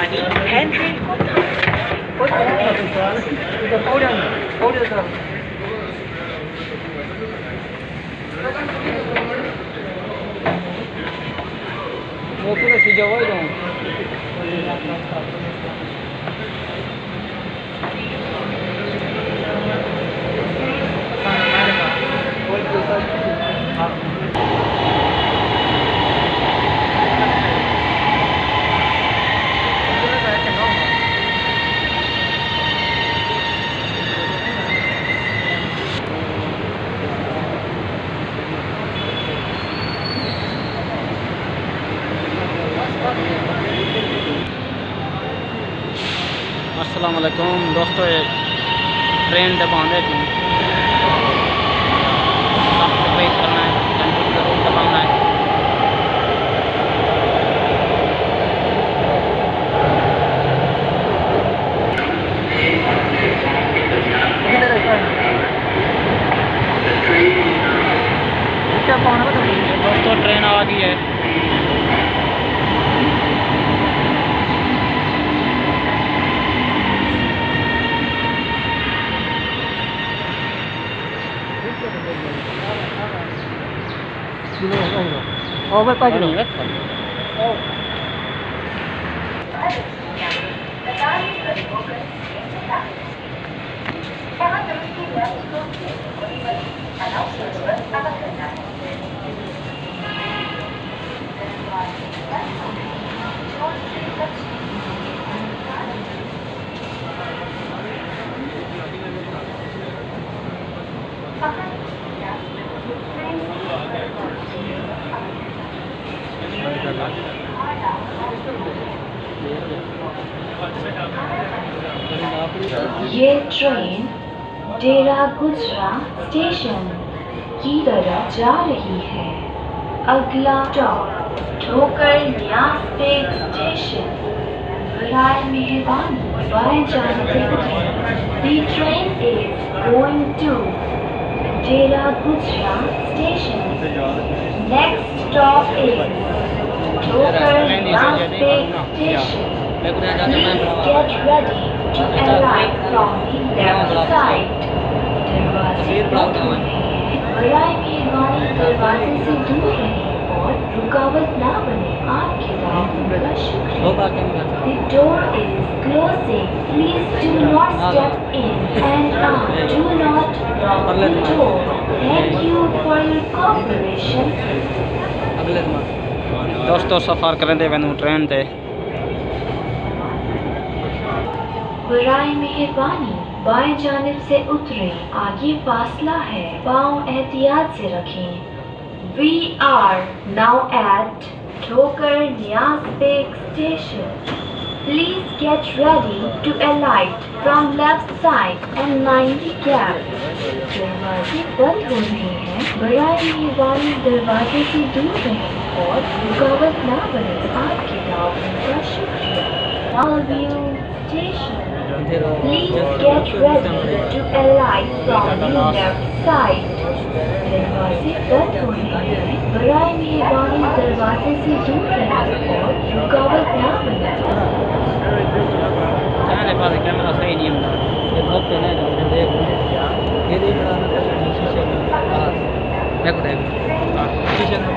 राजधानी हैंड्रेल को वो पूरा सीधा हुआ है अस्सलाम वालेकुम दोस्तों, ट्रेन दबाने की साफ सफाई करना है, कंट्रोल जरूर दबाना है। दोस्तों ट्रेन आ गई है। ये ट्रेन डेरा गुजरा स्टेशन की तरफ जा रही है। अगला स्टॉप ठोकर न्यास बेग स्टेशन। बराए मेहरबानी बाएं जाने से उतरें। The train is going to डेरा गुजरा station. Next stop is Thokar Niaz Baig station. Please get ready to arrive from the left side. दरवाजे बंद हो गए हैं। बराए मेहरबानी दरवाजे से दूर रहें और रुकावट ना बने। आपके ताउन का शुक्रिया। The door is closing. Please do not step in and out. Do not block the door. Thank you for your cooperation. दोस्तों सफ़र करें दे वैनू ट्रेन थे। बराए मेहरबानी बाएं जानिब से उतरें। आगे फासला है, पाँव एहतियात से रखें। We are now at Thokar Niaz Baig station. Please get ready to alight from left side and mind the gap. दरवाजे बंद हो रहे हैं। बराए मेहरबानी दरवाजे से दूर रहें और रुकावट ना बने। आपके ताउन का शुक्रिया। Bellevue Station. Please get ready to alight from the left side. दरवाजे बंद हो रहे हैं। बराए मेहरबानी दरवाजे से दूर रहें और रुकावट ना बने। कैमरा सही नहीं होता, ये बहुत पहले ये देख रहा है शीशे में देखो शीशे में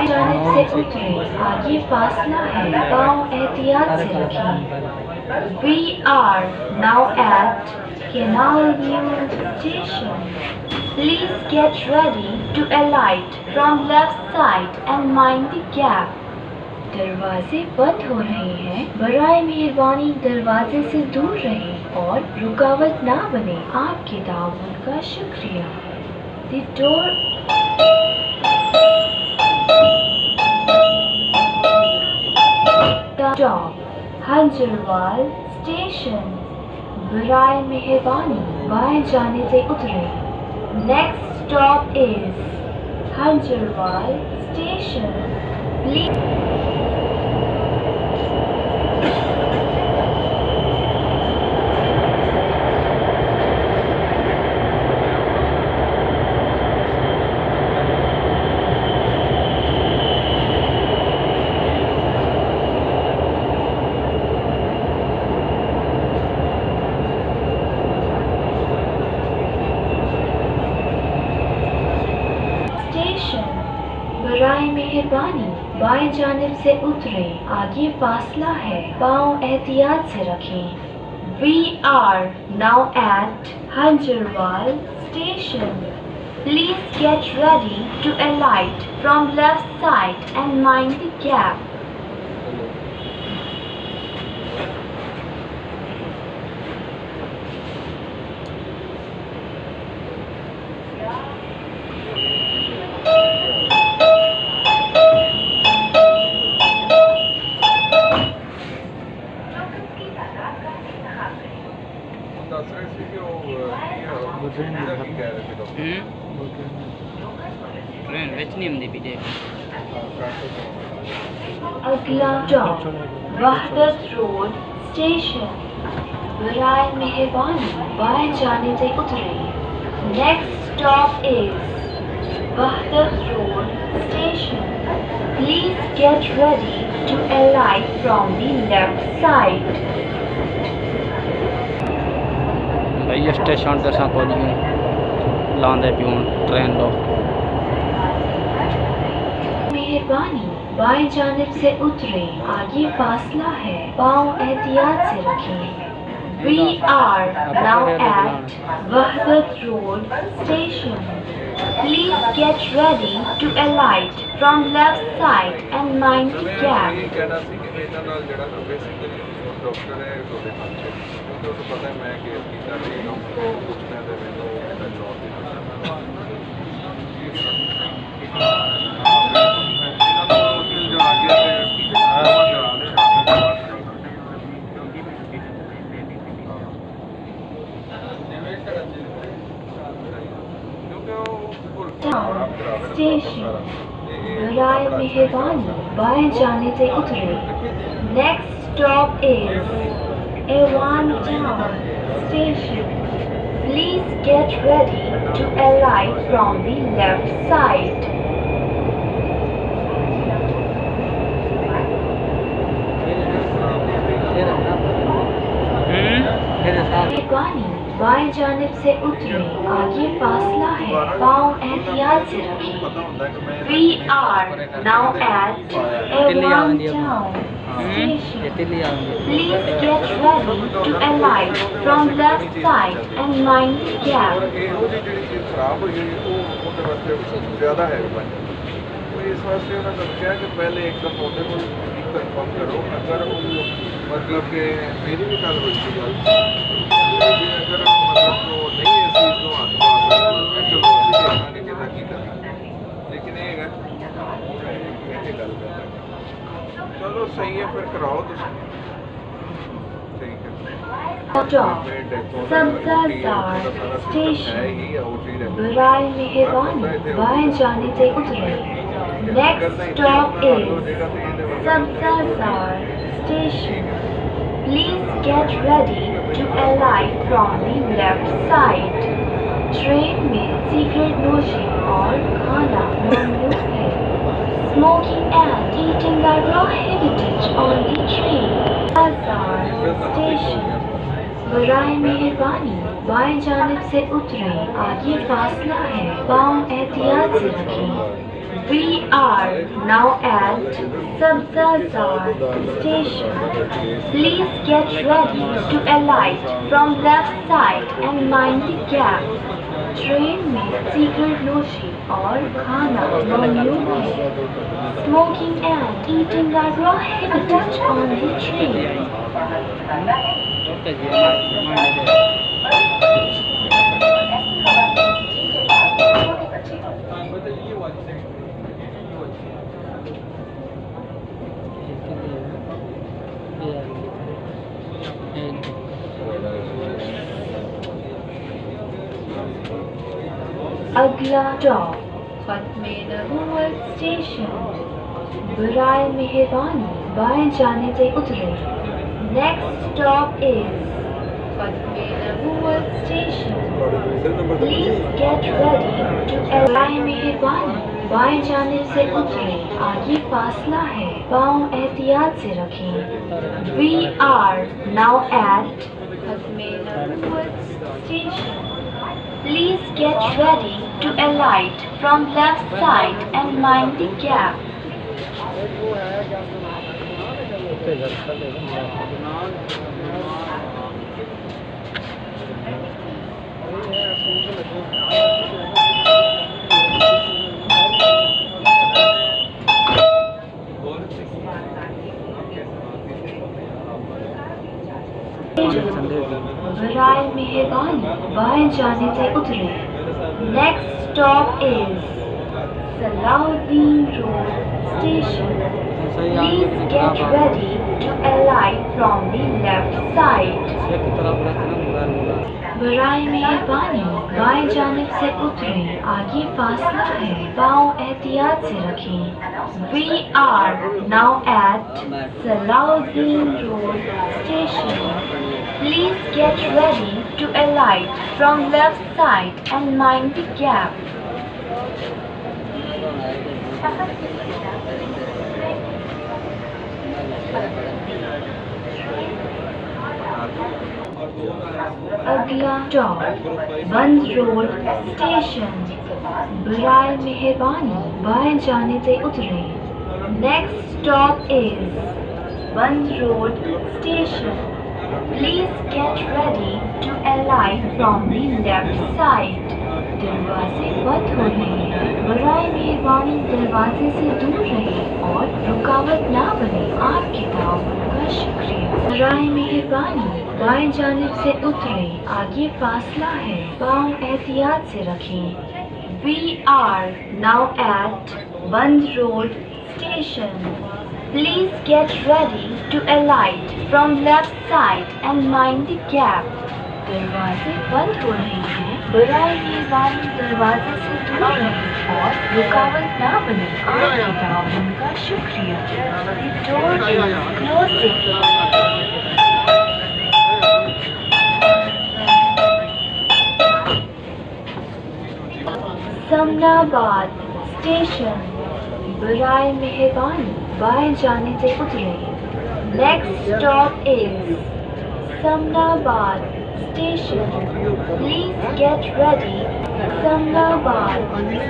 जाने से उतरें। आगे फासला है, पाँव एहतियात से रखें। We are now at Canal View Station. Please get ready to alight from left side and mind the gap. दरवाजे बंद हो रहे हैं। बराए मेहरबानी दरवाजे से दूर रहें और रुकावट ना बने। आपके ताउन का शुक्रिया। The door Stop Hanjarwal station. बराए मेहरबानी बाएं जाने से उतरें। Next stop is Hanjarwal station. Please बाएं जानिब से उतरे, आगे फासला है, पाँव एहतियात से रखें। We are now at Hanjarwal station. Please get ready to alight from left side and mind the gap. ਦੱਸ ਰਹੇ ਸੀ ਕਿ ਉਹ ਕੀ ਕਹਿ ਰਹੇ ਸੀ ਡਾਕਟਰ ट्रेन विच नहीं होंदी पी अगला स्टॉप वहदत रोड स्टेशन। बराए मेहरबानी बाएं जाने से उतरे। Next stop is Wahdat road station. Please get ready to alight from the left side. भाई स्टेशन ते असां पहुंच गए लांदे पियूं ट्रेन लो मेहरबानी बाएं जानिब से उतरे, आगे फासला है, पाँव एहतियात से रखें। We are now at Wahdat Road Station. Please get ready to alight from left side and mind the gap. ਇਹ ਕਹਿਣਾ ਸੀ ਕਿ ਇਹਨਾਂ ਨਾਲ ਜਿਹੜਾ ਨਾ ਬੇਸਿਕਲੀ ਡਾਕਟਰ ਹੈ ਤੁਹਾਡੇ ਨਾਲ ਕਿਉਂਕਿ ਉਹਨੂੰ ਪਤਾ ਹੈ ਮੈਂ ਕੇਸ ਕੀਤਾ ਤੇ ਕੰਮ ਪੁੱਛਣਾ ਤੇ ਮੈਨੂੰ ਲੋੜ ਦੀ स्टेशन बराए मेहरबानी बाएं जाने से उतरे। Next stop is Awan town station. Please get ready to alight from the left side. मेहरबानी बाएं जानिब से उतरे, आगे फासला है, पाँव एहतियात से रखें। We are now at Ewan Town Station. Please get ready to alight from left side and mind the gap. ਇਹੋ ਜਿਹੀ ਜਿਹੜੀ ਚੀਜ਼ ਖਰਾਬ ਹੋਈ ਹੋਈ ਉਹ ਉਹਦੇ ਵਾਸਤੇ ਜ਼ਿਆਦਾ ਹੈ ਬਣ ਇਸ ਵਾਸਤੇ ਉਹਨਾਂ ਨੇ ਕਿਹਾ ਕਿ ਪਹਿਲੇ ਇੱਕ ਦਫਾ ਉਹਦੇ ਕੋਲ ਕਨਫਰਮ ਕਰੋ ਅਗਰ ਉਹ मतलब कि मेरी भी गल हुई थी गल अगर मतलब तो नहीं इस चीज़ को हाथ पा सकते चलो असं देखा कि की करना लेकिन ये है गल कर चलो सही है फिर कराओ तुम ठीक है सब्ज़ाज़ार स्टेशन बराए मेहरबानी बाएं जाने से उतरे। Next stop is Sabzazar station. Please get ready to alight from the left side. Train में सिगरेट नोशी और खाना ममनू है। Smoking and eating are prohibited on the train. बाजार स्टेशन बराए मेहरबानी बाएं जानिब से उतरे, आगे फासला है, पाँव एहतियात से रखें। We are now at Sabzazar Station. Please get ready to alight from left side and mind the gap. Train में सिगरेट नोशी और खाना ममनू है। Smoking and eating are prohibited on the train. अगला स्टॉप खत्मे नबूवत स्टेशन बराए मेहरबानी बाएं जाने से उतरे। Next stop is Khatme Nabuwat station. Please get ready to बराए मेहरबानी बाएं जाने से उतरे, आगे फासला है, पाँव एहतियात से रखें। We are now at खत्मे Nabuwat station. Please get ready to alight from left side and mind the gap. बराए मेहरबानी बाएं जाने से उतरे। Next stop is Salahuddin road station. Please get ready to alight from the left side. बराए मेहरबानी बाएं जानिब से उतरे, आगे फासला है, पाँव एहतियात से रखें। We are now at Salahuddin Road Station. Please get ready to alight from left side and mind the gap. अगला स्टॉप बंद रोड स्टेशन। बराए मेहरबानी बाएं जाने से उतरे। Next stop is Band road station. Please get ready to alight from the left side. दरवाजे बंद हो रहे हैं, बराए मेहरबानी दरवाजे से दूर रहे और रुकावट ना बने। आपके ताउन का शुक्रिया। बराए मेहरबानी बाएं जानिब से उतरे, आगे फासला है, पाँव एहतियात से रखें। We are now at Band Road Station. Please get ready to alight from left side and mind the gap. दरवाजे बंद हो रहे हैं, बराए मेहरबानी दरवाजे से दूर रहें और रुकावट ना बने। आपके ताउन का शुक्रिया। The door is closing. Samanabad station. बराए मेहरबानी बाएं जाने से उतरे। Next stop is Samanabad station. Please get ready. Samanabad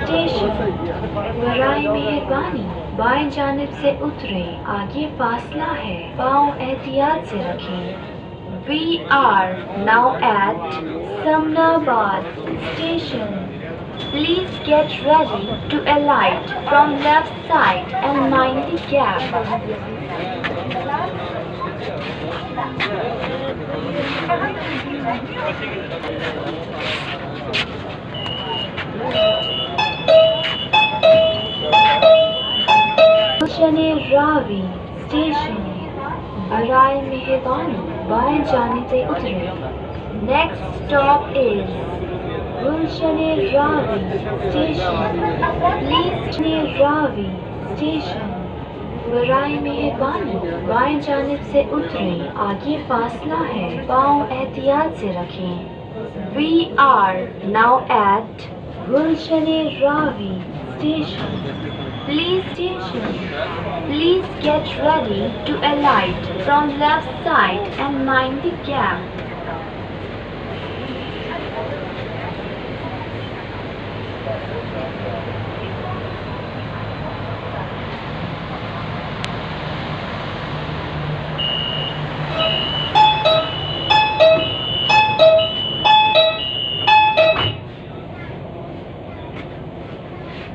station. बराए मेहरबानी बाएं जानिब से उतरे, आगे फासला है, पाँव एहतियात से रखें। We are now at Samnabad Station. Please get ready to alight from left side and mind the gap. Gulshan-e Ravi Station. बराए मेहरबानी बाएं जाने से उतरे। Next stop is Gulshan-e Ravi Station. Please Ravi Station. बराए मेहरबानी बाएं जानिब से उतरे, आगे फासला है, पाँव एहतियात से रखें। We are now at Gulshan-e Ravi Station. Please get ready to alight from left side and mind the gap.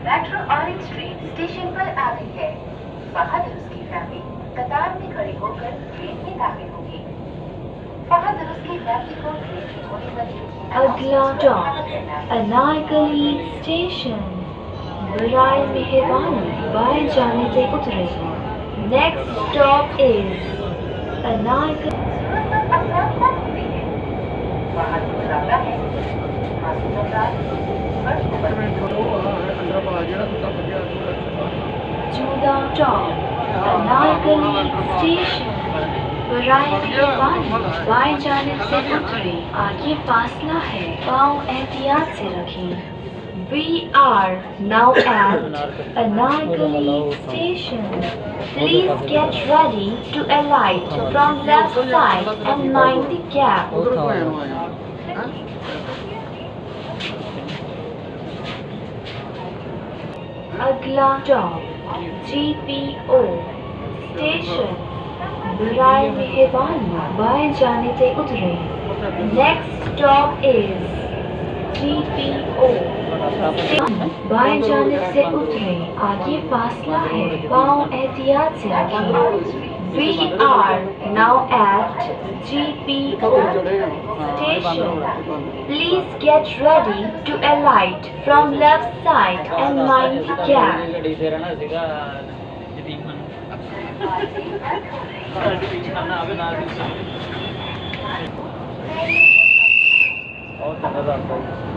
Metro orange street station पर आ गई है। बहादुर उसकी फैमिली कतार में खड़ी होकर ट्रेन में दाखिल होगी। बहादुर उसकी फैमिली को ट्रेन में होने वाली अगला स्टॉप अनारकली स्टेशन। बराए मेहरबानी बाएं जाने से उतरे। Next stop is Anarkali. बहादुर बताता है जूदा चौक अनारकली स्टेशन। बराए मेहरबानी बाएं जानिब से उतरे, आगे फासला है, पाँव एहतियात से रखें। We are now at Anarkali Station. Please get ready to alight from left side and mind the gap. अगला स्टॉप GPO स्टेशन बराए मेहरबानी बाएं जाने से उतरे। नेक्स्ट स्टॉप इज GPO बाएं जाने से उतरे। आगे फासला है, पाँव एहतियात से रखें। We are now at GPO station. Please get ready to alight from left side and mind the gap. ਗੱਡੀ ਤੇ ਰਹਿਣਾ ਸੀਗਾ ਜਤੀਮਨ ਨਾ ਆਵੇ ਨਾਲ ਦੀ ਬਹੁਤ ਚੰਗਾ ਦੱਸਦਾ